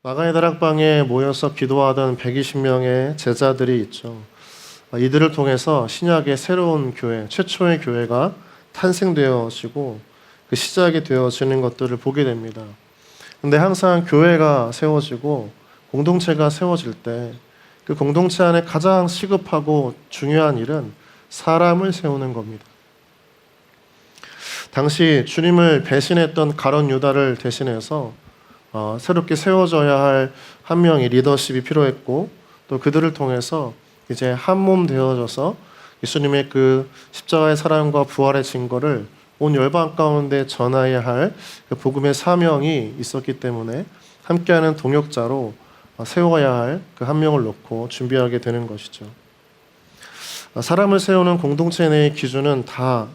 마가의 다락방에 모여서 기도하던 120명의 제자들이 있죠. 이들을 통해서 신약의 새로운 교회, 최초의 교회가 탄생되어지고 그 시작이 되어지는 것들을 보게 됩니다. 근데 항상 교회가 세워지고 공동체가 세워질 때 그 공동체 안에 가장 시급하고 중요한 일은 사람을 세우는 겁니다. 당시 주님을 배신했던 가룟 유다를 대신해서 새롭게 세워져야 할 한 명의 리더십이 필요했고, 또 그들을 통해서 이제 한 몸 되어져서 예수님의 그 십자가의 사랑과 부활의 증거를 온 열방 가운데 전해야 할 그 복음의 사명이 있었기 때문에 함께하는 동역자로 세워야 할 그 한 명을 놓고 준비하게 되는 것이죠. 사람을 세우는 공동체 내의 기준은 다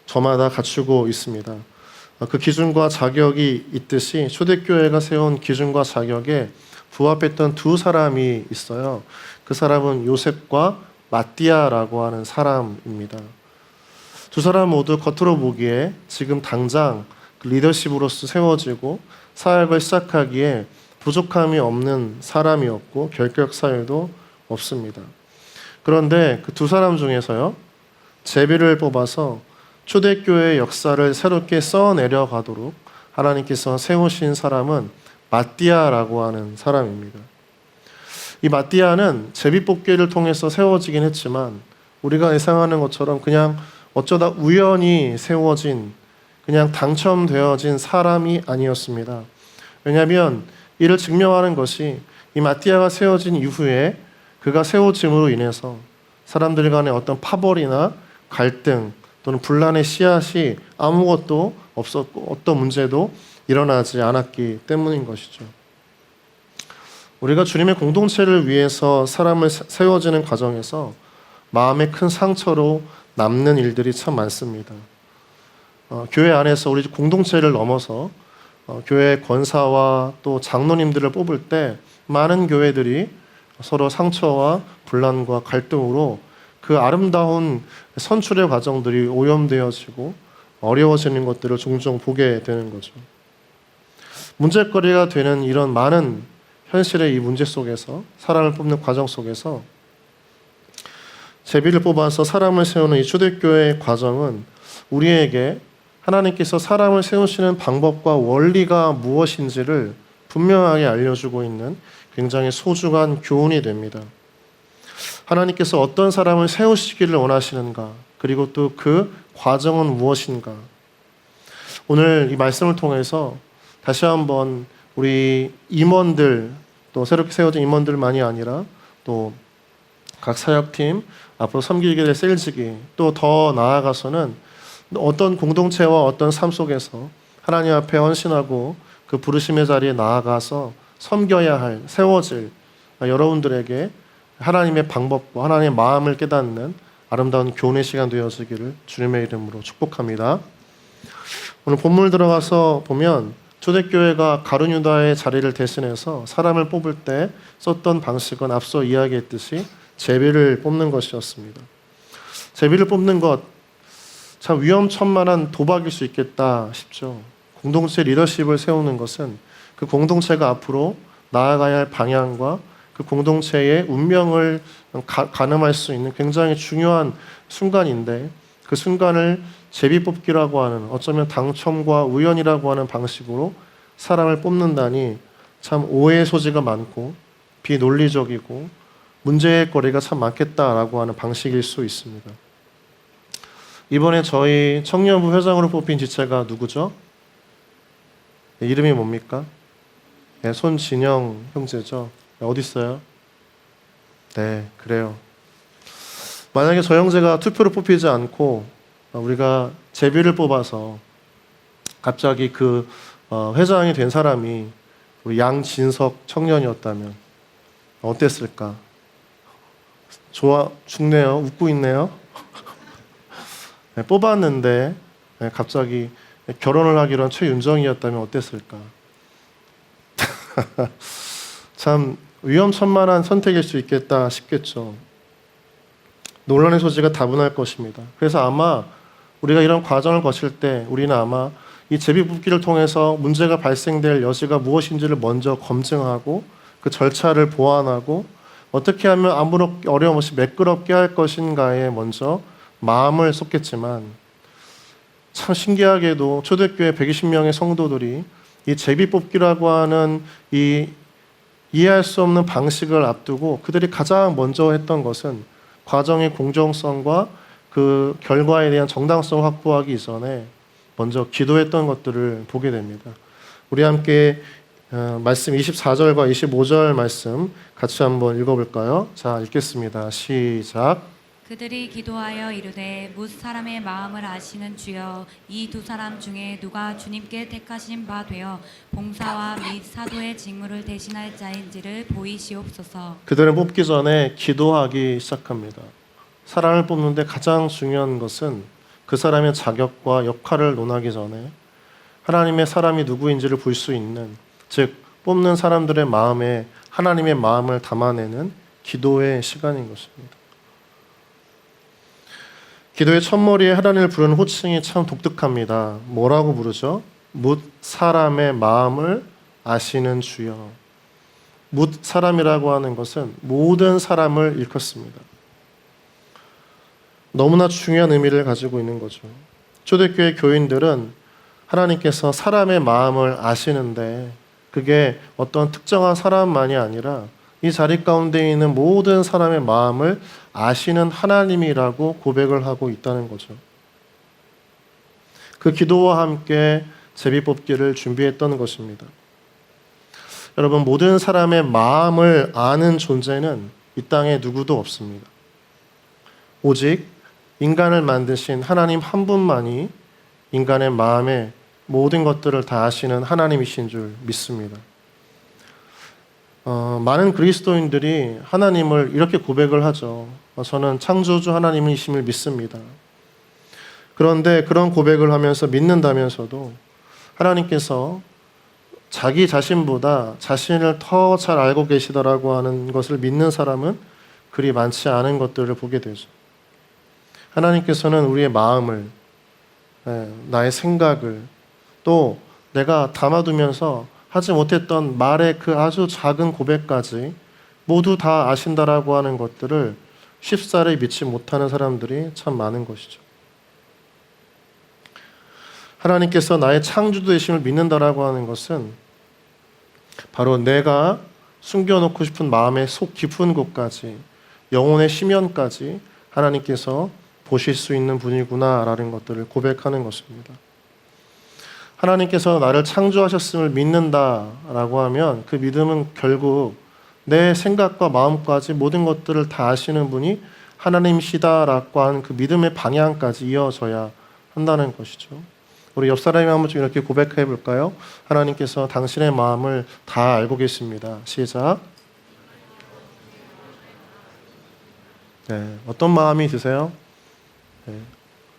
저마다 갖추고 있습니다. 그 기준과 자격이 있듯이 초대교회가 세운 기준과 자격에 부합했던 두 사람이 있어요. 그 사람은 요셉과 마띠아라고 하는 사람입니다. 두 사람 모두 겉으로 보기에 지금 당장 리더십으로서 세워지고 사역을 시작하기에 부족함이 없는 사람이었고 결격 사유도 없습니다. 그런데 그 두 사람 중에서요, 제비를 뽑아서 초대교회의 역사를 새롭게 써내려 가도록 하나님께서 세우신 사람은 마띠아라고 하는 사람입니다. 이 마띠아는 제비뽑기를 통해서 세워지긴 했지만 우리가 예상하는 것처럼 그냥 어쩌다 우연히 세워진, 그냥 당첨되어진 사람이 아니었습니다. 왜냐하면 이를 증명하는 것이 이 마띠아가 세워진 이후에 그가 세워짐으로 인해서 사람들 간의 어떤 파벌이나 갈등 또는 분란의 씨앗이 아무것도 없었고 어떤 문제도 일어나지 않았기 때문인 것이죠. 우리가 주님의 공동체를 위해서 사람을 세워지는 과정에서 마음의 큰 상처로 남는 일들이 참 많습니다. 교회 안에서 우리 공동체를 넘어서 교회 권사와 또 장로님들을 뽑을 때 많은 교회들이 서로 상처와 분란과 갈등으로 그 아름다운 선출의 과정들이 오염되어지고 어려워지는 것들을 종종 보게 되는 거죠. 문제거리가 되는 이런 많은 현실의 이 문제 속에서, 사람을 뽑는 과정 속에서 제비를 뽑아서 사람을 세우는 이 초대교회의 과정은 우리에게 하나님께서 사람을 세우시는 방법과 원리가 무엇인지를 분명하게 알려주고 있는 굉장히 소중한 교훈이 됩니다. 하나님께서 어떤 사람을 세우시기를 원하시는가, 그리고 또 그 과정은 무엇인가. 오늘 이 말씀을 통해서 다시 한번 우리 임원들, 또 새롭게 세워진 임원들만이 아니라 또 각 사역팀, 앞으로 섬기게 될 셀직이, 또 더 나아가서는 어떤 공동체와 어떤 삶 속에서 하나님 앞에 헌신하고 그 부르심의 자리에 나아가서 섬겨야 할, 세워질 여러분들에게 하나님의 방법과 하나님의 마음을 깨닫는 아름다운 교훈의 시간 되어지기를 주님의 이름으로 축복합니다. 오늘 본문 들어가서 보면 초대교회가 가룟 유다의 자리를 대신해서 사람을 뽑을 때 썼던 방식은 앞서 이야기했듯이 제비를 뽑는 것이었습니다. 제비를 뽑는 것, 참 위험천만한 도박일 수 있겠다 싶죠. 공동체 리더십을 세우는 것은 그 공동체가 앞으로 나아가야 할 방향과 그 공동체의 운명을 가늠할 수 있는 굉장히 중요한 순간인데, 그 순간을 제비뽑기라고 하는, 어쩌면 당첨과 우연이라고 하는 방식으로 사람을 뽑는다니 참 오해의 소지가 많고 비논리적이고 문제의 거리가 참 많겠다라고 하는 방식일 수 있습니다. 이번에 저희 청년부 회장으로 뽑힌 지체가 누구죠? 네, 이름이 뭡니까? 네, 손진영 형제죠. 네, 어디 있어요? 네, 그래요. 만약에 저 형제가 투표를 뽑히지 않고 우리가 제비를 뽑아서 갑자기 그 회장이 된 사람이 우리 양진석 청년이었다면 어땠을까? 좋아 죽네요. 웃고 있네요. 네, 뽑았는데 갑자기 결혼을 하기로 한 최윤정이었다면 어땠을까? 참 위험천만한 선택일 수 있겠다 싶겠죠. 논란의 소지가 다분할 것입니다. 그래서 아마 우리가 이런 과정을 거칠 때 우리는 아마 이 제비뽑기를 통해서 문제가 발생될 여지가 무엇인지를 먼저 검증하고 그 절차를 보완하고 어떻게 하면 아무런 어려움 없이 매끄럽게 할 것인가에 먼저 마음을 쏟겠지만, 참 신기하게도 초대교회 120명의 성도들이 이 제비뽑기라고 하는 이 이해할 수 없는 방식을 앞두고 그들이 가장 먼저 했던 것은 과정의 공정성과 그 결과에 대한 정당성을 확보하기 이전에 먼저 기도했던 것들을 보게 됩니다. 우리 함께 말씀 24절과 25절 말씀 같이 한번 읽어볼까요? 자, 읽겠습니다. 시작. 그들이 기도하여 이르되 뭇 사람의 마음을 아시는 주여, 이 두 사람 중에 누가 주님께 택하신 바 되어 봉사와 및 사도의 직무를 대신할 자인지를 보이시옵소서. 그들은 뽑기 전에 기도하기 시작합니다. 사람을 뽑는데 가장 중요한 것은 그 사람의 자격과 역할을 논하기 전에 하나님의 사람이 누구인지를 볼 수 있는, 즉 뽑는 사람들의 마음에 하나님의 마음을 담아내는 기도의 시간인 것입니다. 기도의 첫머리에 하나님을 부르는 호칭이 참 독특합니다. 뭐라고 부르죠? 뭇 사람의 마음을 아시는 주여. 뭇 사람이라고 하는 것은 모든 사람을 일컫습니다. 너무나 중요한 의미를 가지고 있는 거죠. 초대교회 교인들은 하나님께서 사람의 마음을 아시는데 그게 어떤 특정한 사람만이 아니라 이 자리 가운데 있는 모든 사람의 마음을 아시는 하나님이라고 고백을 하고 있다는 거죠. 그 기도와 함께 제비뽑기를 준비했던 것입니다. 여러분, 모든 사람의 마음을 아는 존재는 이 땅에 누구도 없습니다. 오직 인간을 만드신 하나님 한 분만이 인간의 마음의 모든 것들을 다 아시는 하나님이신 줄 믿습니다. 많은 그리스도인들이 하나님을 이렇게 고백을 하죠. 저는 창조주 하나님이심을 믿습니다. 그런데 그런 고백을 하면서 믿는다면서도 하나님께서 자기 자신보다 자신을 더 잘 알고 계시더라고 하는 것을 믿는 사람은 그리 많지 않은 것들을 보게 되죠. 하나님께서는 우리의 마음을, 나의 생각을, 또 내가 담아두면서 하지 못했던 말의 그 아주 작은 고백까지 모두 다 아신다라고 하는 것들을 쉽사리 믿지 못하는 사람들이 참 많은 것이죠. 하나님께서 나의 창조주 되심을 믿는다라고 하는 것은 바로 내가 숨겨놓고 싶은 마음의 속 깊은 곳까지, 영혼의 심연까지 하나님께서 보실 수 있는 분이구나라는 것들을 고백하는 것입니다. 하나님께서 나를 창조하셨음을 믿는다라고 하면 그 믿음은 결국 내 생각과 마음까지 모든 것들을 다 아시는 분이 하나님이시다라고 하는 그 믿음의 방향까지 이어져야 한다는 것이죠. 우리 옆 사람이 한번 좀 이렇게 고백해 볼까요? 하나님께서 당신의 마음을 다 알고 계십니다. 시작. 네, 어떤 마음이 드세요? 네,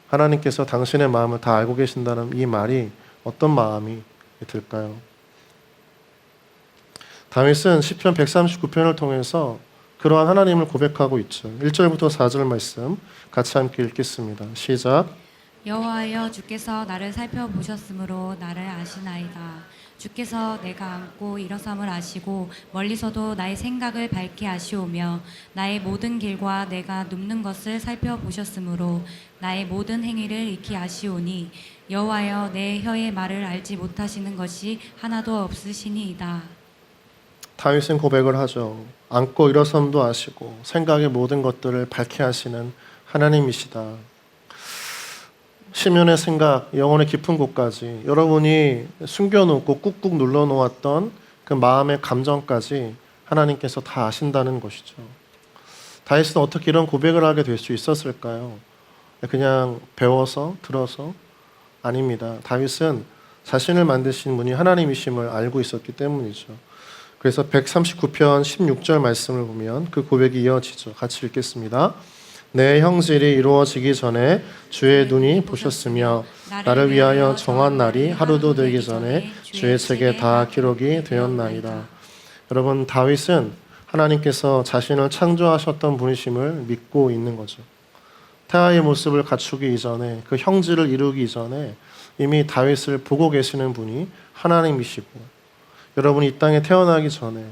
하나님께서 당신의 마음을 다 알고 계신다는 이 말이 어떤 마음이 들까요? 다윗은 시편 139편을 통해서 그러한 하나님을 고백하고 있죠. 1절부터 4절 말씀 같이 함께 읽겠습니다. 시작. 여호와여, 주께서 나를 살펴보셨으므로 나를 아시나이다. 주께서 내가 앉고 일어섬을 아시고 멀리서도 나의 생각을 밝게 아시오며 나의 모든 길과 내가 눕는 것을 살펴보셨으므로 나의 모든 행위를 익히 아시오니 여호와여, 내 혀의 말을 알지 못하시는 것이 하나도 없으시니이다. 다윗은 고백을 하죠. 앉고 일어섬도 아시고 생각의 모든 것들을 밝게 하시는 하나님이시다. 심연의 생각, 영혼의 깊은 곳까지 여러분이 숨겨놓고 꾹꾹 눌러놓았던 그 마음의 감정까지 하나님께서 다 아신다는 것이죠. 다윗은 어떻게 이런 고백을 하게 될 수 있었을까요? 그냥 배워서 들어서? 아닙니다. 다윗은 자신을 만드신 분이 하나님이심을 알고 있었기 때문이죠. 그래서 139편 16절 말씀을 보면 그 고백이 이어지죠. 같이 읽겠습니다. 내 형질이 이루어지기 전에 주의 눈이 보셨으며 나를 위하여 정한 날이 하루도 되기 전에 주의 책에 다 기록이 되었나이다. 여러분, 다윗은 하나님께서 자신을 창조하셨던 분이심을 믿고 있는 거죠. 태아의 모습을 갖추기 이전에, 그 형질을 이루기 이전에 이미 다윗을 보고 계시는 분이 하나님이시고, 여러분이 이 땅에 태어나기 전에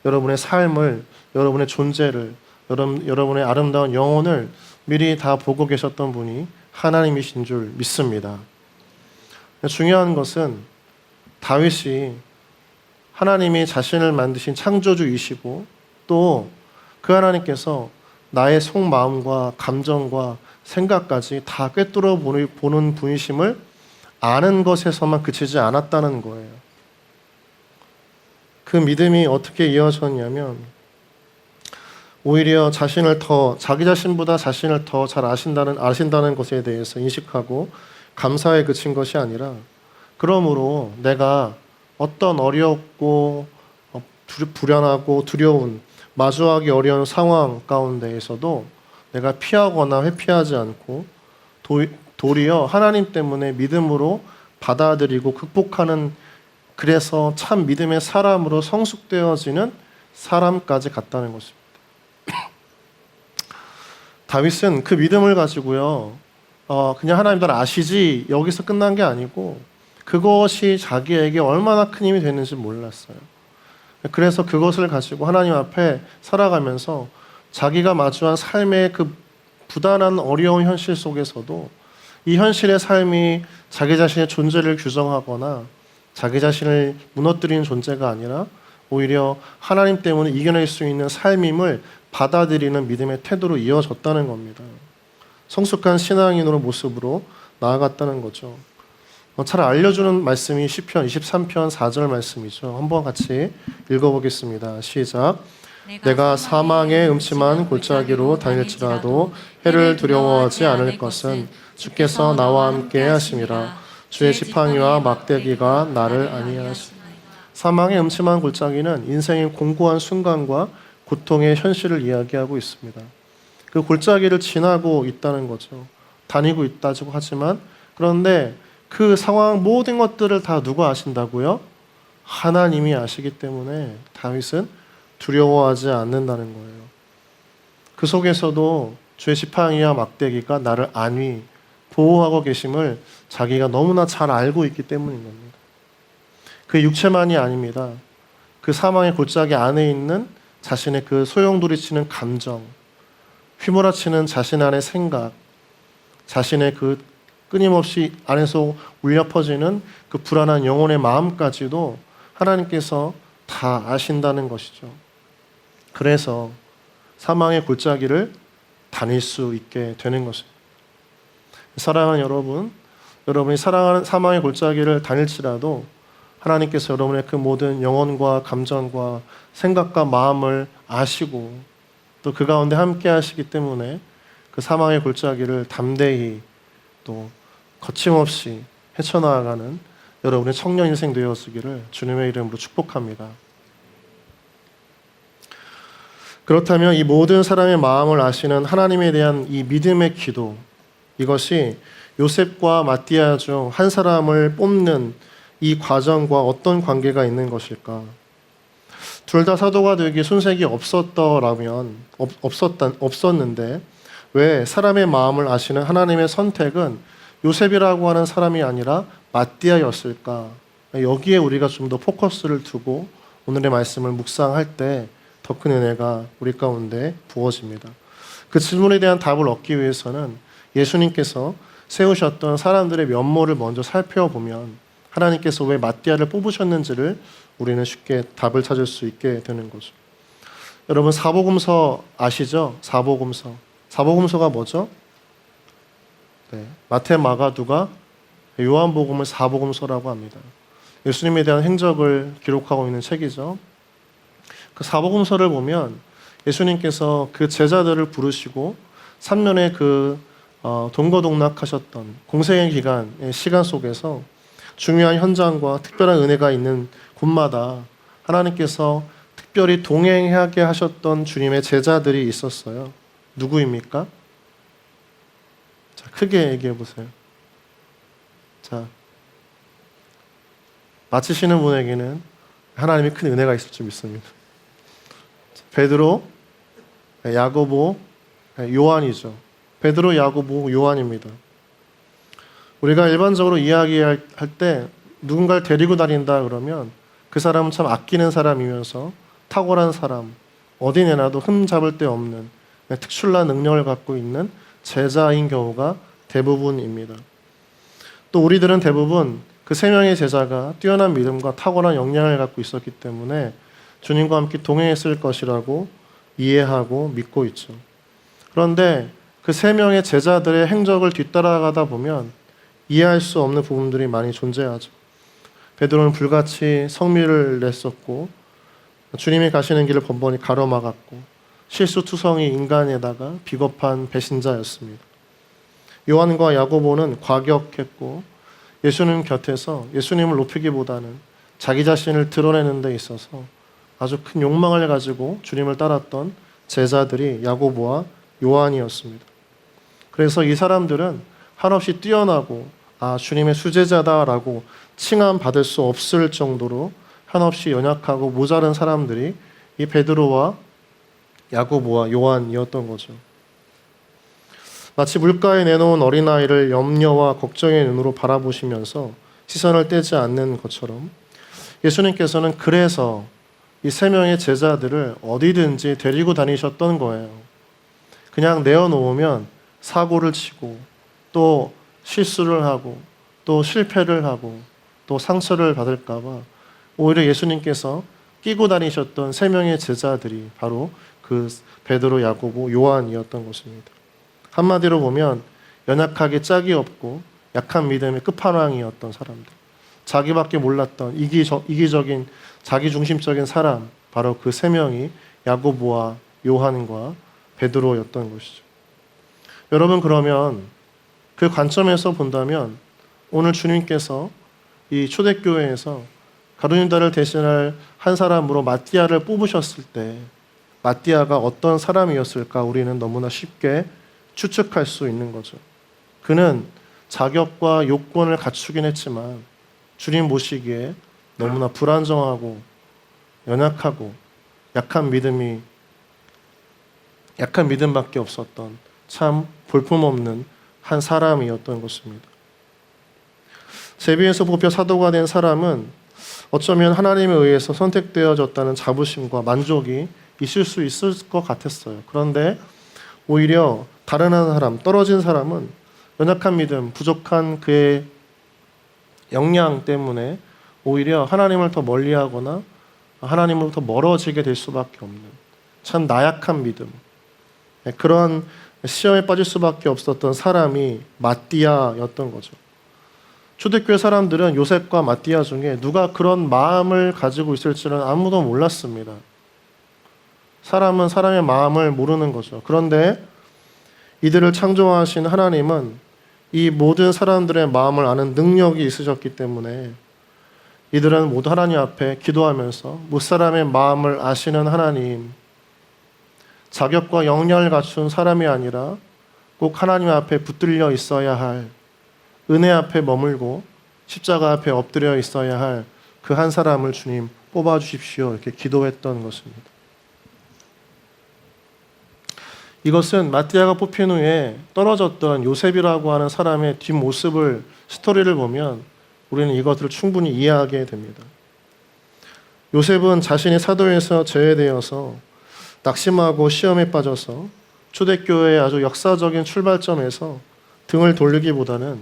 여러분의 삶을, 여러분의 존재를, 여러분의 아름다운 영혼을 미리 다 보고 계셨던 분이 하나님이신 줄 믿습니다. 중요한 것은 다윗이 하나님이 자신을 만드신 창조주이시고 또 그 하나님께서 나의 속마음과 감정과 생각까지 다 꿰뚫어 보는 분이심을 아는 것에서만 그치지 않았다는 거예요. 그 믿음이 어떻게 이어졌냐면 오히려 자기 자신보다 자신을 더 잘 아신다는 것에 대해서 인식하고 감사에 그친 것이 아니라, 그러므로 내가 어떤 어렵고 불안하고 두려운, 마주하기 어려운 상황 가운데에서도 내가 피하거나 회피하지 않고 도리어 하나님 때문에 믿음으로 받아들이고 극복하는, 그래서 참 믿음의 사람으로 성숙되어지는 사람까지 갔다는 것입니다. 다윗은 그 믿음을 가지고요, 그냥 하나님 날 아시지 여기서 끝난 게 아니고 그것이 자기에게 얼마나 큰 힘이 되는지 몰랐어요. 그래서 그것을 가지고 하나님 앞에 살아가면서 자기가 마주한 삶의 그 부단한 어려운 현실 속에서도 이 현실의 삶이 자기 자신의 존재를 규정하거나 자기 자신을 무너뜨리는 존재가 아니라 오히려 하나님 때문에 이겨낼 수 있는 삶임을 받아들이는 믿음의 태도로 이어졌다는 겁니다. 성숙한 신앙인으로 모습으로 나아갔다는 거죠. 잘 알려주는 말씀이 시편 23편 4절 말씀이죠. 한번 같이 읽어보겠습니다. 시작. 내가 사망의 음침한 골짜기로 다닐지라도 해를 두려워하지 않을 것은 주께서 나와 함께 하심이라. 주의 지팡이와 막대기가 나를 안위하시니. 사망의 음침한 골짜기는 인생의 공고한 순간과 고통의 현실을 이야기하고 있습니다. 그 골짜기를 지나고 있다는 거죠. 다니고 있다고 하지만, 그런데 그 상황 모든 것들을 다 누가 아신다고요? 하나님이 아시기 때문에 다윗은 두려워하지 않는다는 거예요. 그 속에서도 주의 지팡이와 막대기가 나를 안위, 보호하고 계심을 자기가 너무나 잘 알고 있기 때문인 겁니다. 그 육체만이 아닙니다. 그 사망의 골짜기 안에 있는 자신의 그 소용돌이치는 감정, 휘몰아치는 자신 안의 생각, 자신의 그 끊임없이 안에서 울려 퍼지는 그 불안한 영혼의 마음까지도 하나님께서 다 아신다는 것이죠. 그래서 사망의 골짜기를 다닐 수 있게 되는 것입니다. 사랑하는 여러분, 여러분이 사랑하는 사망의 골짜기를 다닐지라도 하나님께서 여러분의 그 모든 영혼과 감정과 생각과 마음을 아시고 또 그 가운데 함께 하시기 때문에 그 사망의 골짜기를 담대히 또 거침없이 헤쳐나가는 여러분의 청년 인생 되었으기를 주님의 이름으로 축복합니다. 그렇다면 이 모든 사람의 마음을 아시는 하나님에 대한 이 믿음의 기도, 이것이 요셉과 마띠아 중 한 사람을 뽑는 이 과정과 어떤 관계가 있는 것일까? 둘 다 사도가 되기 손색이 없었는데 왜 사람의 마음을 아시는 하나님의 선택은 요셉이라고 하는 사람이 아니라 마띠아였을까? 여기에 우리가 좀 더 포커스를 두고 오늘의 말씀을 묵상할 때 더 큰 은혜가 우리 가운데 부어집니다. 그 질문에 대한 답을 얻기 위해서는 예수님께서 세우셨던 사람들의 면모를 먼저 살펴보면 하나님께서 왜 마띠아를 뽑으셨는지를 우리는 쉽게 답을 찾을 수 있게 되는 거죠. 여러분, 사복음서 아시죠? 사복음서가 뭐죠? 네, 마태, 마가, 누가, 요한복음을 사복음서라고 합니다. 예수님에 대한 행적을 기록하고 있는 책이죠. 그 사복음서를 보면 예수님께서 그 제자들을 부르시고 3년의 그 동거동락하셨던 공생의 기간의 시간 속에서 중요한 현장과 특별한 은혜가 있는 곳마다 하나님께서 특별히 동행하게 하셨던 주님의 제자들이 있었어요. 누구입니까? 자, 크게 얘기해 보세요. 자, 맞히시는 분에게는 하나님의 큰 은혜가 있을 줄 믿습니다. 베드로, 야고보, 요한이죠. 베드로, 야고보, 요한입니다. 우리가 일반적으로 이야기할 때 누군가를 데리고 다닌다 그러면 그 사람은 참 아끼는 사람이면서 탁월한 사람, 어디 내놔도 흠잡을 데 없는 특출난 능력을 갖고 있는 제자인 경우가 대부분입니다. 또 우리들은 대부분 그 세 명의 제자가 뛰어난 믿음과 탁월한 역량을 갖고 있었기 때문에 주님과 함께 동행했을 것이라고 이해하고 믿고 있죠. 그런데 그 세 명의 제자들의 행적을 뒤따라가다 보면 이해할 수 없는 부분들이 많이 존재하죠. 베드로는 불같이 성미를 냈었고 주님이 가시는 길을 번번이 가로막았고 실수투성이 인간에다가 비겁한 배신자였습니다. 요한과 야고보는 과격했고 예수님 곁에서 예수님을 높이기보다는 자기 자신을 드러내는 데 있어서 아주 큰 욕망을 가지고 주님을 따랐던 제자들이 야고보와 요한이었습니다. 그래서 이 사람들은 한없이 뛰어나고 주님의 수제자다라고 칭함받을 수 없을 정도로 한없이 연약하고 모자른 사람들이 이 베드로와 야고보와 요한이었던 거죠. 마치 물가에 내놓은 어린아이를 염려와 걱정의 눈으로 바라보시면서 시선을 떼지 않는 것처럼 예수님께서는 그래서 이 세 명의 제자들을 어디든지 데리고 다니셨던 거예요. 그냥 내어놓으면 사고를 치고 또 실수를 하고 또 실패를 하고 또 상처를 받을까 봐 오히려 예수님께서 끼고 다니셨던 세 명의 제자들이 바로 그 베드로, 야고보, 요한이었던 것입니다. 한마디로 보면 연약하게 짝이 없고 약한 믿음의 끝판왕이었던 사람들, 자기밖에 몰랐던 이기적인 자기중심적인 사람, 바로 그 세 명이 야고보와 요한과 베드로였던 것이죠. 여러분, 그러면 그 관점에서 본다면 오늘 주님께서 이 초대교회에서 가룟유다를 대신할 한 사람으로 마띠아를 뽑으셨을 때 마띠아가 어떤 사람이었을까 우리는 너무나 쉽게 추측할 수 있는 거죠. 그는 자격과 요건을 갖추긴 했지만 주님 모시기에 너무나 불안정하고 연약하고 약한 믿음밖에 없었던 참 볼품없는 한 사람이었던 것입니다. 제비에서 뽑혀 사도가 된 사람은 어쩌면 하나님에 의해서 선택되어졌다는 자부심과 만족이 있을 수 있을 것 같았어요. 그런데 오히려 다른 한 사람, 떨어진 사람은 연약한 믿음, 부족한 그의 역량 때문에 오히려 하나님을 더 멀리하거나 하나님으로부터 멀어지게 될 수밖에 없는 참 나약한 믿음, 그러한 시험에 빠질 수밖에 없었던 사람이 마띠아였던 거죠. 초대교회 사람들은 요셉과 마띠아 중에 누가 그런 마음을 가지고 있을지는 아무도 몰랐습니다. 사람은 사람의 마음을 모르는 거죠. 그런데 이들을 창조하신 하나님은 이 모든 사람들의 마음을 아는 능력이 있으셨기 때문에 이들은 모두 하나님 앞에 기도하면서 무사람의 마음을 아시는 하나님, 자격과 역량을 갖춘 사람이 아니라 꼭 하나님 앞에 붙들려 있어야 할, 은혜 앞에 머물고 십자가 앞에 엎드려 있어야 할 그 한 사람을 주님 뽑아주십시오, 이렇게 기도했던 것입니다. 이것은 마띠아가 뽑힌 후에 떨어졌던 요셉이라고 하는 사람의 뒷모습을, 스토리를 보면 우리는 이것들을 충분히 이해하게 됩니다. 요셉은 자신이 사도에서 제외되어서 낙심하고 시험에 빠져서 초대교회의 아주 역사적인 출발점에서 등을 돌리기보다는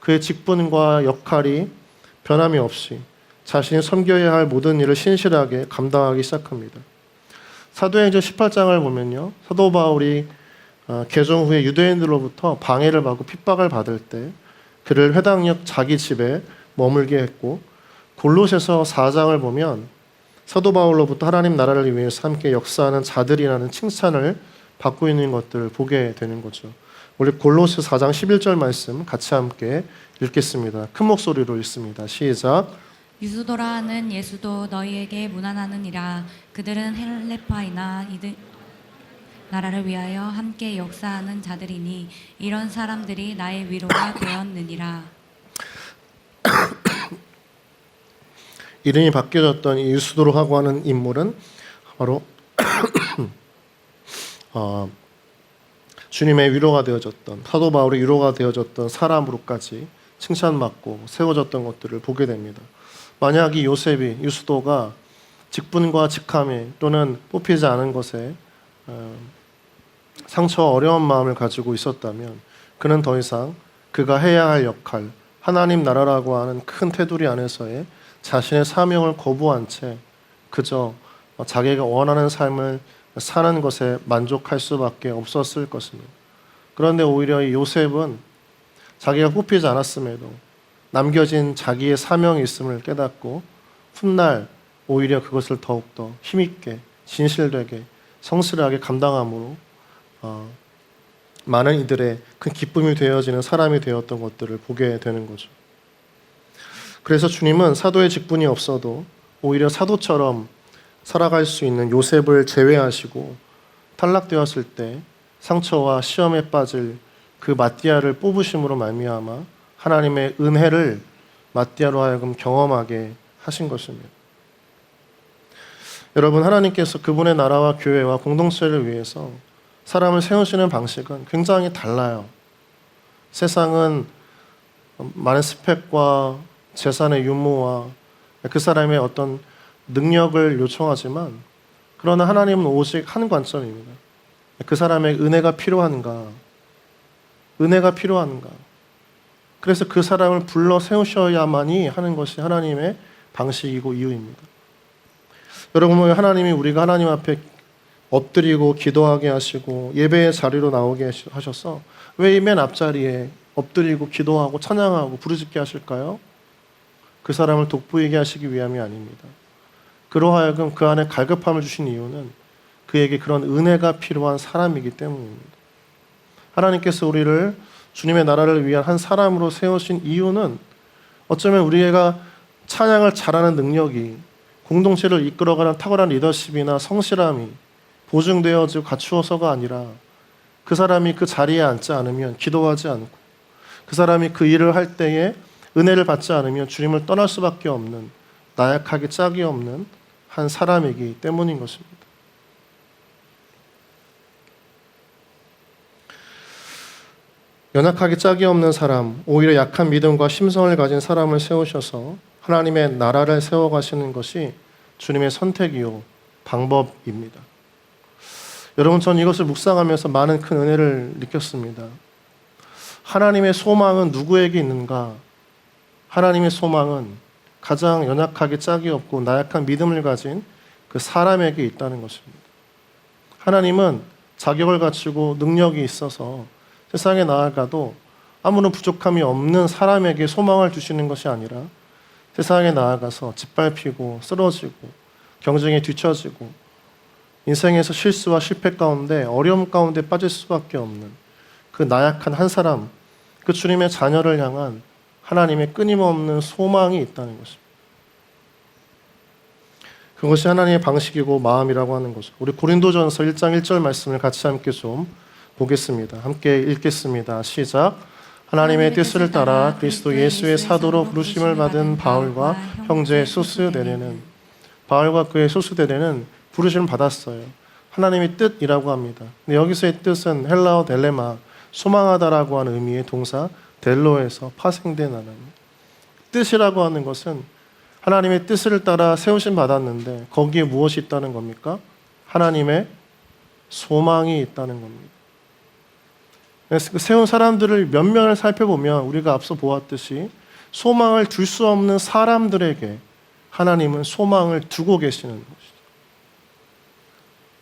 그의 직분과 역할이 변함이 없이 자신이 섬겨야 할 모든 일을 신실하게 감당하기 시작합니다. 사도행전 18장을 보면요, 사도 바울이 개종 후에 유대인들로부터 방해를 받고 핍박을 받을 때 그를 회당역 자기 집에 머물게 했고, 골로새서 4장을 보면 사도 바울로부터 하나님 나라를 위해서 함께 역사하는 자들이라는 칭찬을 받고 있는 것들을 보게 되는 거죠. 우리 골로새 4장 11절 말씀 같이 함께 읽겠습니다. 큰 목소리로 읽습니다. 시작. 유수도라 하는 예수도 너희에게 문안하느니라. 그들은 헬레파이나 이들 나라를 위하여 함께 역사하는 자들이니 이런 사람들이 나의 위로가 되었느니라. 이름이 바뀌어졌던 이 유수도라고 하는 인물은 바로 주님의 위로가 되어졌던, 사도 바울의 위로가 되어졌던 사람으로까지 칭찬받고 세워졌던 것들을 보게 됩니다. 만약 이 요셉이, 유스도가 직분과 직함에 또는 뽑히지 않은 것에 상처와 어려운 마음을 가지고 있었다면 그는 더 이상 그가 해야 할 역할, 하나님 나라라고 하는 큰 테두리 안에서의 자신의 사명을 거부한 채 그저 자기가 원하는 삶을 사는 것에 만족할 수밖에 없었을 것입니다. 그런데 오히려 이 요셉은 자기가 뽑히지 않았음에도 남겨진 자기의 사명이 있음을 깨닫고 훗날 오히려 그것을 더욱더 힘있게, 진실되게, 성실하게 감당함으로 많은 이들의 큰 기쁨이 되어지는 사람이 되었던 것들을 보게 되는 거죠. 그래서 주님은 사도의 직분이 없어도 오히려 사도처럼 살아갈 수 있는 요셉을 제외하시고 탈락되었을 때 상처와 시험에 빠질 그 마띠아를 뽑으심으로 말미암아 하나님의 은혜를 마띠아로 하여금 경험하게 하신 것입니다. 여러분, 하나님께서 그분의 나라와 교회와 공동체를 위해서 사람을 세우시는 방식은 굉장히 달라요. 세상은 많은 스펙과 재산의 유무와 그 사람의 어떤 능력을 요청하지만 그러나 하나님은 오직 한 관점입니다. 그 사람의 은혜가 필요한가? 은혜가 필요한가? 그래서 그 사람을 불러 세우셔야만이 하는 것이 하나님의 방식이고 이유입니다. 여러분, 하나님이 우리가 하나님 앞에 엎드리고 기도하게 하시고 예배의 자리로 나오게 하셔서 왜 이 맨 앞자리에 엎드리고 기도하고 찬양하고 부르짖게 하실까요? 그 사람을 돋보이게 하시기 위함이 아닙니다. 그러하여금 그 안에 갈급함을 주신 이유는 그에게 그런 은혜가 필요한 사람이기 때문입니다. 하나님께서 우리를 주님의 나라를 위한 한 사람으로 세우신 이유는 어쩌면 우리가 찬양을 잘하는 능력이, 공동체를 이끌어가는 탁월한 리더십이나 성실함이 보증되어지고 갖추어서가 아니라 그 사람이 그 자리에 앉지 않으면 기도하지 않고 그 사람이 그 일을 할 때에 은혜를 받지 않으면 주님을 떠날 수밖에 없는 나약하기 짝이 없는 한 사람이기 때문인 것입니다. 연약하기 짝이 없는 사람, 오히려 약한 믿음과 심성을 가진 사람을 세우셔서 하나님의 나라를 세워가시는 것이 주님의 선택이요 방법입니다. 여러분, 전 이것을 묵상하면서 많은 큰 은혜를 느꼈습니다. 하나님의 소망은 누구에게 있는가? 하나님의 소망은 가장 연약하게 짝이 없고 나약한 믿음을 가진 그 사람에게 있다는 것입니다. 하나님은 자격을 갖추고 능력이 있어서 세상에 나아가도 아무런 부족함이 없는 사람에게 소망을 주시는 것이 아니라 세상에 나아가서 짓밟히고 쓰러지고 경쟁에 뒤처지고 인생에서 실수와 실패 가운데 어려움 가운데 빠질 수밖에 없는 그 나약한 한 사람, 그 주님의 자녀를 향한 하나님의 끊임없는 소망이 있다는 것입니다. 그것이 하나님의 방식이고 마음이라고 하는 거죠. 우리 고린도전서 1장 1절 말씀을 같이 함께 좀 보겠습니다. 함께 읽겠습니다. 시작. 하나님의 뜻을 따라 그리스도 예수의 사도로 부르심을 받은 바울과 형제 소스데레는, 바울과 그의 소스데레는 부르심을 받았어요. 하나님의 뜻이라고 합니다. 근데 여기서의 뜻은 헬라어 델레마, 소망하다라고 하는 의미의 동사 델로에서 파생된 단어입니다. 뜻이라고 하는 것은 하나님의 뜻을 따라 세우심 받았는데 거기에 무엇이 있다는 겁니까? 하나님의 소망이 있다는 겁니다. 그래서 그 세운 사람들을 몇 면을 살펴보면 우리가 앞서 보았듯이 소망을 둘 수 없는 사람들에게 하나님은 소망을 두고 계시는 것이죠.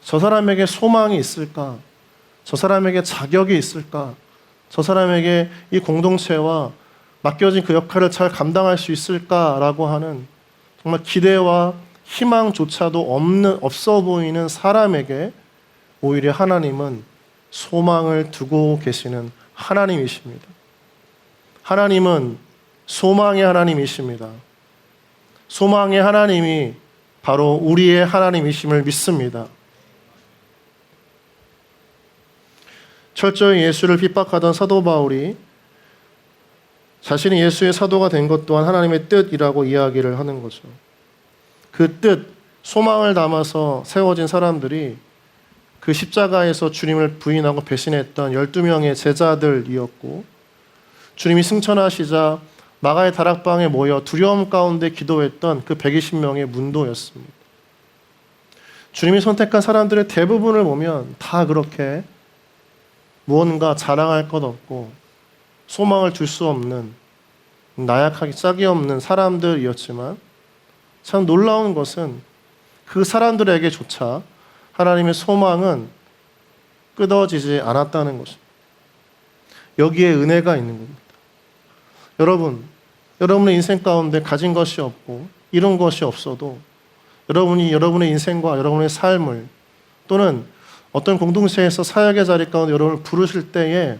저 사람에게 소망이 있을까? 저 사람에게 자격이 있을까? 저 사람에게 이 공동체와 맡겨진 그 역할을 잘 감당할 수 있을까라고 하는 정말 기대와 희망조차도 없어 보이는 사람에게 오히려 하나님은 소망을 두고 계시는 하나님이십니다. 하나님은 소망의 하나님이십니다. 소망의 하나님이 바로 우리의 하나님이심을 믿습니다. 철저히 예수를 핍박하던 사도 바울이 자신이 예수의 사도가 된 것 또한 하나님의 뜻이라고 이야기를 하는 거죠. 그 뜻, 소망을 담아서 세워진 사람들이 그 십자가에서 주님을 부인하고 배신했던 12명의 제자들이었고, 주님이 승천하시자 마가의 다락방에 모여 두려움 가운데 기도했던 그 120명의 문도였습니다. 주님이 선택한 사람들의 대부분을 보면 다 그렇게 무언가 자랑할 것 없고 소망을 줄 수 없는 나약하기 짝이 없는 사람들이었지만, 참 놀라운 것은 그 사람들에게조차 하나님의 소망은 끊어지지 않았다는 것입니다. 여기에 은혜가 있는 겁니다. 여러분의 인생 가운데 가진 것이 없고 이룬 것이 없어도 여러분이 여러분의 인생과 여러분의 삶을, 또는 어떤 공동체에서 사역의 자리 가운데 여러분을 부르실 때에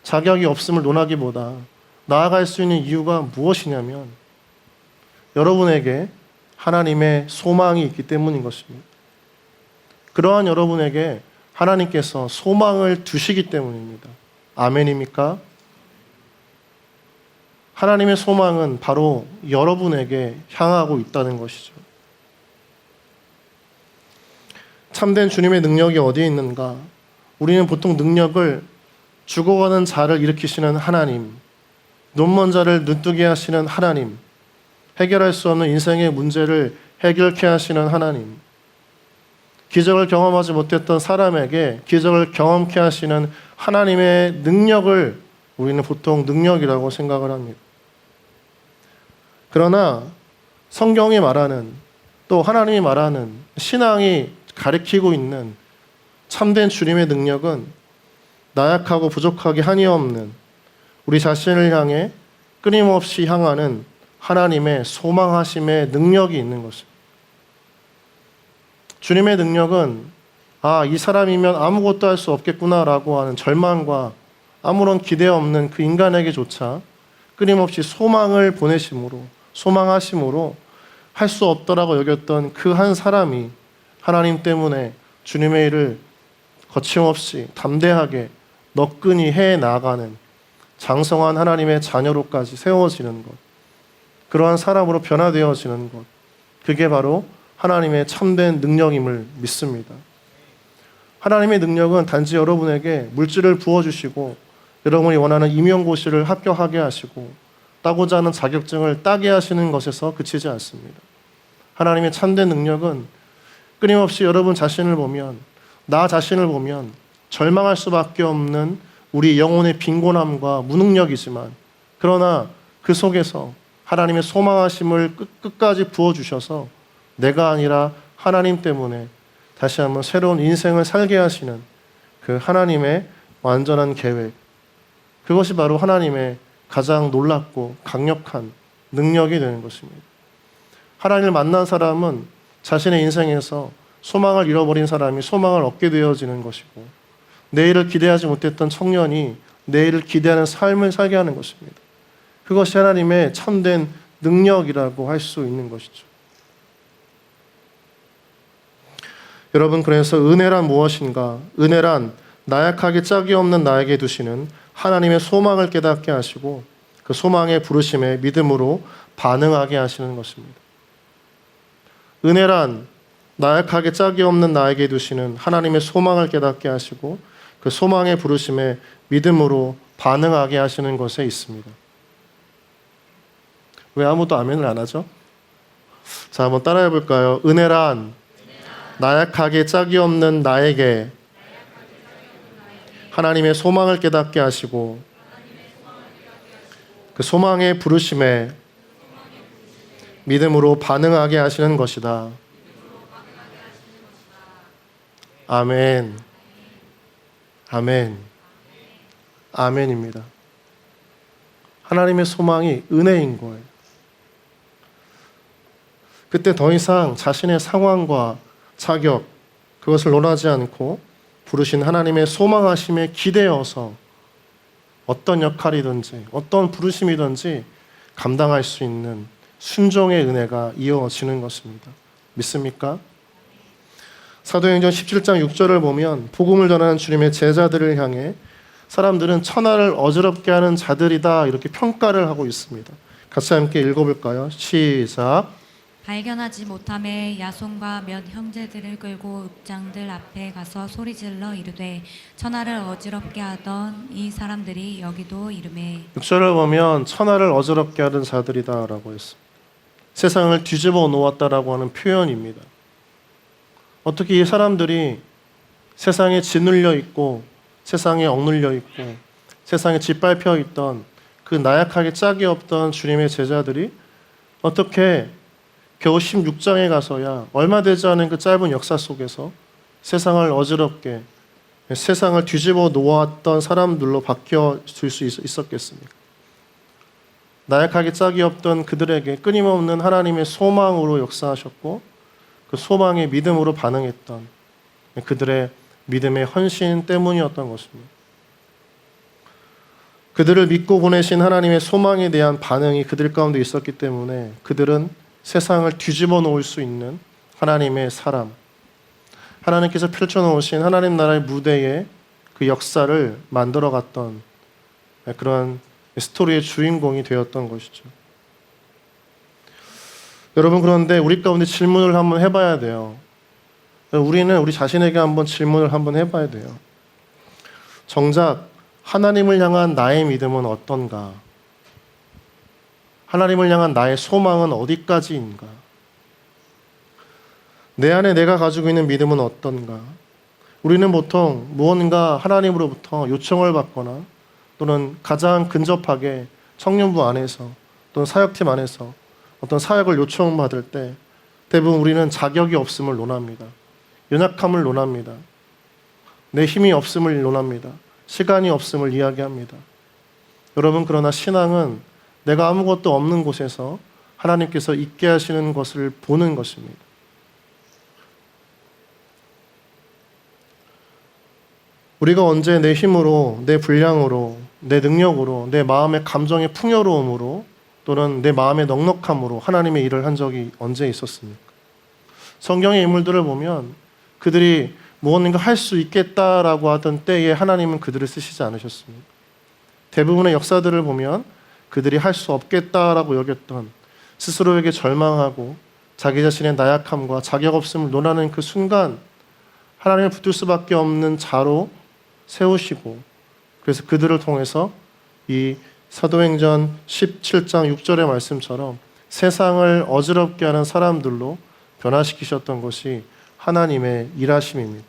자격이 없음을 논하기보다 나아갈 수 있는 이유가 무엇이냐면, 여러분에게 하나님의 소망이 있기 때문인 것입니다. 그러한 여러분에게 하나님께서 소망을 두시기 때문입니다. 아멘입니까? 하나님의 소망은 바로 여러분에게 향하고 있다는 것이죠. 참된 주님의 능력이 어디에 있는가? 우리는 보통 능력을 죽어가는 자를 일으키시는 하나님, 눈먼 자를 눈뜨게 하시는 하나님, 해결할 수 없는 인생의 문제를 해결케 하시는 하나님, 기적을 경험하지 못했던 사람에게 기적을 경험케 하시는 하나님의 능력을 우리는 보통 능력이라고 생각을 합니다. 그러나 성경이 말하는, 또 하나님이 말하는, 신앙이 가리키고 있는 참된 주님의 능력은 나약하고 부족하기 한이 없는 우리 자신을 향해 끊임없이 향하는 하나님의 소망하심의 능력이 있는 것입니다. 주님의 능력은 이 사람이면 아무것도 할 수 없겠구나라고 하는 절망과 아무런 기대 없는 그 인간에게조차 끊임없이 소망을 보내심으로, 소망하심으로 할 수 없더라고 여겼던 그 한 사람이 하나님 때문에 주님의 일을 거침없이 담대하게 너끈히 해나가는 장성한 하나님의 자녀로까지 세워지는 것, 그러한 사람으로 변화되어지는 것, 그게 바로 하나님의 참된 능력임을 믿습니다. 하나님의 능력은 단지 여러분에게 물질을 부어주시고 여러분이 원하는 임용고시를 합격하게 하시고 따고자 하는 자격증을 따게 하시는 것에서 그치지 않습니다. 하나님의 참된 능력은 끊임없이 여러분 자신을 보면, 나 자신을 보면 절망할 수밖에 없는 우리 영혼의 빈곤함과 무능력이지만, 그러나 그 속에서 하나님의 소망하심을 끝까지 부어주셔서 내가 아니라 하나님 때문에 다시 한번 새로운 인생을 살게 하시는 그 하나님의 완전한 계획, 그것이 바로 하나님의 가장 놀랍고 강력한 능력이 되는 것입니다. 하나님을 만난 사람은 자신의 인생에서 소망을 잃어버린 사람이 소망을 얻게 되어지는 것이고, 내일을 기대하지 못했던 청년이 내일을 기대하는 삶을 살게 하는 것입니다. 그것이 하나님의 참된 능력이라고 할 수 있는 것이죠. 여러분, 그래서 은혜란 무엇인가? 은혜란 나약하게 짝이 없는 나에게 두시는 하나님의 소망을 깨닫게 하시고 그 소망의 부르심에 믿음으로 반응하게 하시는 것입니다. 은혜란 나약하게 짝이 없는 나에게 두시는 하나님의 소망을 깨닫게 하시고 그 소망의 부르심에 믿음으로 반응하게 하시는 것에 있습니다. 왜 아무도 아멘을 안 하죠? 자, 한번 따라해 볼까요? 은혜란 나약하게 짝이 없는 나에게 하나님의 소망을 깨닫게 하시고 그 소망의 부르심에 믿음으로 반응하게 하시는 것이다. 아멘. 아멘. 아멘입니다. 하나님의 소망이 은혜인 거예요. 그때 더 이상 자신의 상황과 자격, 그것을 논하지 않고 부르신 하나님의 소망하심에 기대어서 어떤 역할이든지 어떤 부르심이든지 감당할 수 있는 순종의 은혜가 이어지는 것입니다. 믿습니까? 사도행전 17장 6절을 보면 복음을 전하는 주님의 제자들을 향해 사람들은 천하를 어지럽게 하는 자들이다 이렇게 평가를 하고 있습니다. 같이 함께 읽어볼까요? 시작. 발견하지 못함에 야손과 몇 형제들을 끌고 읍장들 앞에 가서 소리질러 이르되 천하를 어지럽게 하던 이 사람들이 여기도 이르매 6절을 보면 천하를 어지럽게 하던 자들이다라고 했습니다. 세상을 뒤집어 놓았다라고 하는 표현입니다. 어떻게 이 사람들이 세상에 짓눌려 있고 세상에 억눌려 있고 세상에 짓밟혀 있던 그 나약하게 짝이 없던 주님의 제자들이 어떻게 겨우 16장에 가서야 얼마 되지 않은 그 짧은 역사 속에서 세상을 어지럽게 세상을 뒤집어 놓았던 사람들로 바뀌어질 수 있었겠습니까? 나약하게 짝이 없던 그들에게 끊임없는 하나님의 소망으로 역사하셨고 그 소망의 믿음으로 반응했던 그들의 믿음의 헌신 때문이었던 것입니다. 그들을 믿고 보내신 하나님의 소망에 대한 반응이 그들 가운데 있었기 때문에 그들은 세상을 뒤집어 놓을 수 있는 하나님의 사람, 하나님께서 펼쳐놓으신 하나님 나라의 무대에 그 역사를 만들어갔던 그런 스토리의 주인공이 되었던 것이죠. 여러분, 그런데 우리 가운데 질문을 한번 해봐야 돼요. 우리는 우리 자신에게 한번 질문을 한번 해봐야 돼요. 정작 하나님을 향한 나의 믿음은 어떤가? 하나님을 향한 나의 소망은 어디까지인가? 내 안에 내가 가지고 있는 믿음은 어떤가? 우리는 보통 무언가 하나님으로부터 요청을 받거나 또는 가장 근접하게 청년부 안에서 또는 사역팀 안에서 어떤 사역을 요청받을 때 대부분 우리는 자격이 없음을 논합니다. 연약함을 논합니다. 내 힘이 없음을 논합니다. 시간이 없음을 이야기합니다. 여러분, 그러나 신앙은 내가 아무것도 없는 곳에서 하나님께서 있게 하시는 것을 보는 것입니다. 우리가 언제 내 힘으로, 내 분량으로, 내 능력으로, 내 마음의 감정의 풍요로움으로 또는 내 마음의 넉넉함으로 하나님의 일을 한 적이 언제 있었습니까? 성경의 인물들을 보면 그들이 무언가 할 수 있겠다라고 하던 때에 하나님은 그들을 쓰시지 않으셨습니다. 대부분의 역사들을 보면 그들이 할 수 없겠다라고 여겼던, 스스로에게 절망하고 자기 자신의 나약함과 자격 없음을 논하는 그 순간 하나님을 붙들 수밖에 없는 자로 세우시고, 그래서 그들을 통해서 이 사도행전 17장 6절의 말씀처럼 세상을 어지럽게 하는 사람들로 변화시키셨던 것이 하나님의 일하심입니다.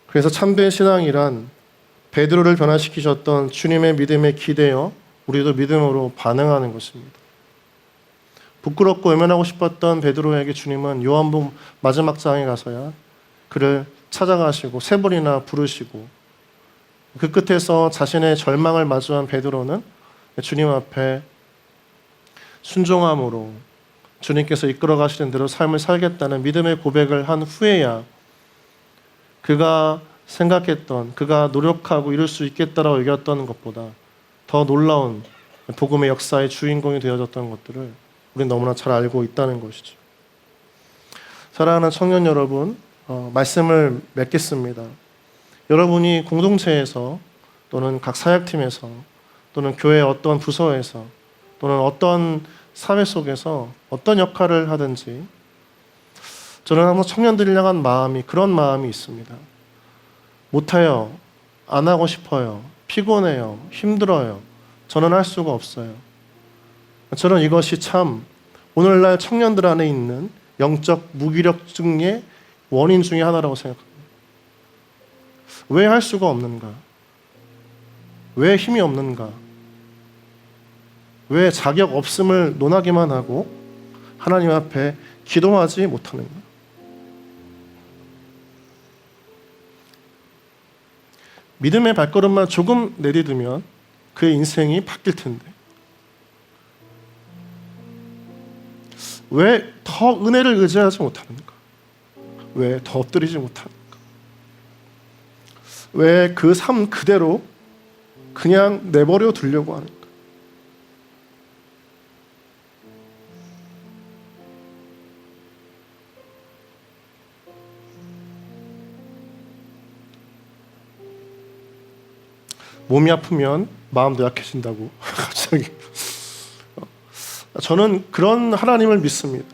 그래서 참된 신앙이란 베드로를 변화시키셨던 주님의 믿음에 기대어 우리도 믿음으로 반응하는 것입니다. 부끄럽고 외면하고 싶었던 베드로에게 주님은 요한복음 마지막 장에 가서야 그를 찾아가시고 세 번이나 부르시고, 그 끝에서 자신의 절망을 마주한 베드로는 주님 앞에 순종함으로 주님께서 이끌어 가시는 대로 삶을 살겠다는 믿음의 고백을 한 후에야 그가 생각했던, 그가 노력하고 이룰 수 있겠다라고 여겼던 것보다 더 놀라운 복음의 역사의 주인공이 되어졌던 것들을 우리는 너무나 잘 알고 있다는 것이죠. 사랑하는 청년 여러분, 말씀을 맺겠습니다. 여러분이 공동체에서 또는 각 사역팀에서 또는 교회 어떤 부서에서 또는 어떤 사회 속에서 어떤 역할을 하든지 저는 항상 청년들을 향한 마음이 그런 마음이 있습니다. 못해요. 안 하고 싶어요. 피곤해요. 힘들어요. 저는 할 수가 없어요. 저는 이것이 참 오늘날 청년들 안에 있는 영적 무기력증의 원인 중에 하나라고 생각합니다. 왜 할 수가 없는가? 왜 힘이 없는가? 왜 자격 없음을 논하기만 하고 하나님 앞에 기도하지 못하는가? 믿음의 발걸음만 조금 내디디면 그의 인생이 바뀔 텐데 왜 더 은혜를 의지하지 못하는가? 왜 더 엎드리지 못하는가? 왜 그 삶 그대로 그냥 내버려 두려고 하는가? 몸이 아프면 마음도 약해진다고 갑자기 저는 그런 하나님을 믿습니다.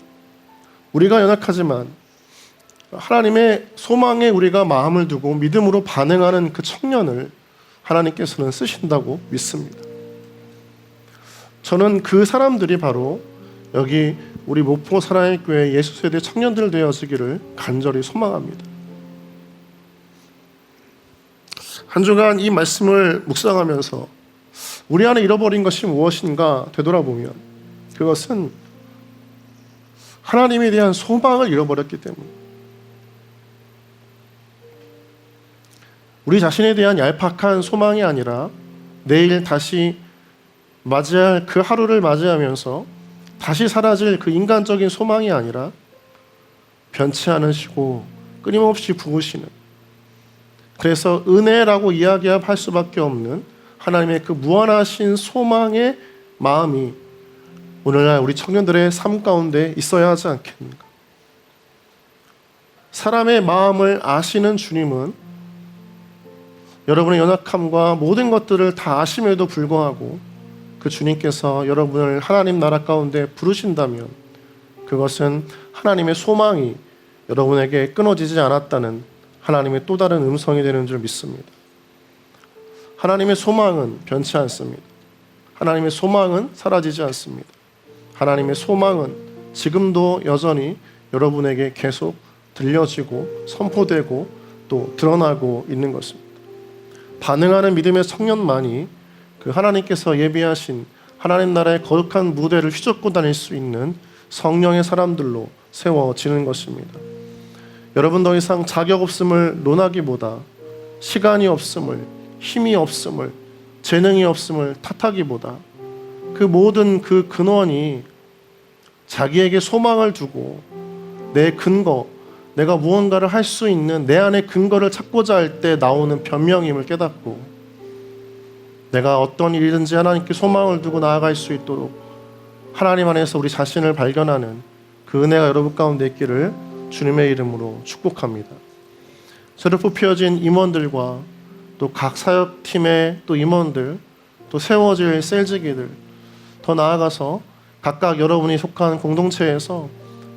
우리가 연약하지만 하나님의 소망에 우리가 마음을 두고 믿음으로 반응하는 그 청년을 하나님께서는 쓰신다고 믿습니다. 저는 그 사람들이 바로 여기 우리 목포 사랑의 교회 예수세대 청년들 되어지기를 간절히 소망합니다. 한 주간 이 말씀을 묵상하면서 우리 안에 잃어버린 것이 무엇인가 되돌아보면 그것은 하나님에 대한 소망을 잃어버렸기 때문에 우리 자신에 대한 얄팍한 소망이 아니라 내일 다시 맞이할 그 하루를 맞이하면서 다시 사라질 그 인간적인 소망이 아니라 변치 않으시고 끊임없이 부으시는, 그래서 은혜라고 이야기할 수밖에 없는 하나님의 그 무한하신 소망의 마음이 오늘날 우리 청년들의 삶 가운데 있어야 하지 않겠는가. 사람의 마음을 아시는 주님은 여러분의 연약함과 모든 것들을 다 아심에도 불구하고 그 주님께서 여러분을 하나님 나라 가운데 부르신다면 그것은 하나님의 소망이 여러분에게 끊어지지 않았다는 하나님의 또 다른 음성이 되는 줄 믿습니다. 하나님의 소망은 변치 않습니다. 하나님의 소망은 사라지지 않습니다. 하나님의 소망은 지금도 여전히 여러분에게 계속 들려지고 선포되고 또 드러나고 있는 것입니다. 반응하는 믿음의 청년만이 그 하나님께서 예비하신 하나님 나라의 거룩한 무대를 휘젓고 다닐 수 있는 성령의 사람들로 세워지는 것입니다. 여러분 더 이상 자격 없음을 논하기보다 시간이 없음을, 힘이 없음을, 재능이 없음을 탓하기보다 그 모든 그 근원이 자기에게 소망을 두고 내 근거, 내가 무언가를 할 수 있는 내 안의 근거를 찾고자 할 때 나오는 변명임을 깨닫고 내가 어떤 일이든지 하나님께 소망을 두고 나아갈 수 있도록 하나님 안에서 우리 자신을 발견하는 그 은혜가 여러분 가운데 있기를 주님의 이름으로 축복합니다. 새로 뽑혀진 임원들과 또 각 사역팀의 또 임원들, 또 세워질 셀즈기들, 더 나아가서 각각 여러분이 속한 공동체에서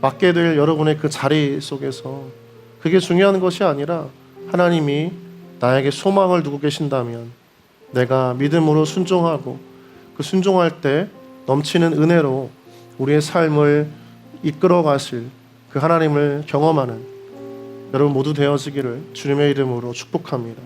맡게 될 여러분의 그 자리 속에서 그게 중요한 것이 아니라 하나님이 나에게 소망을 두고 계신다면 내가 믿음으로 순종하고 그 순종할 때 넘치는 은혜로 우리의 삶을 이끌어 가실 그 하나님을 경험하는 여러분 모두 되어지기를 주님의 이름으로 축복합니다.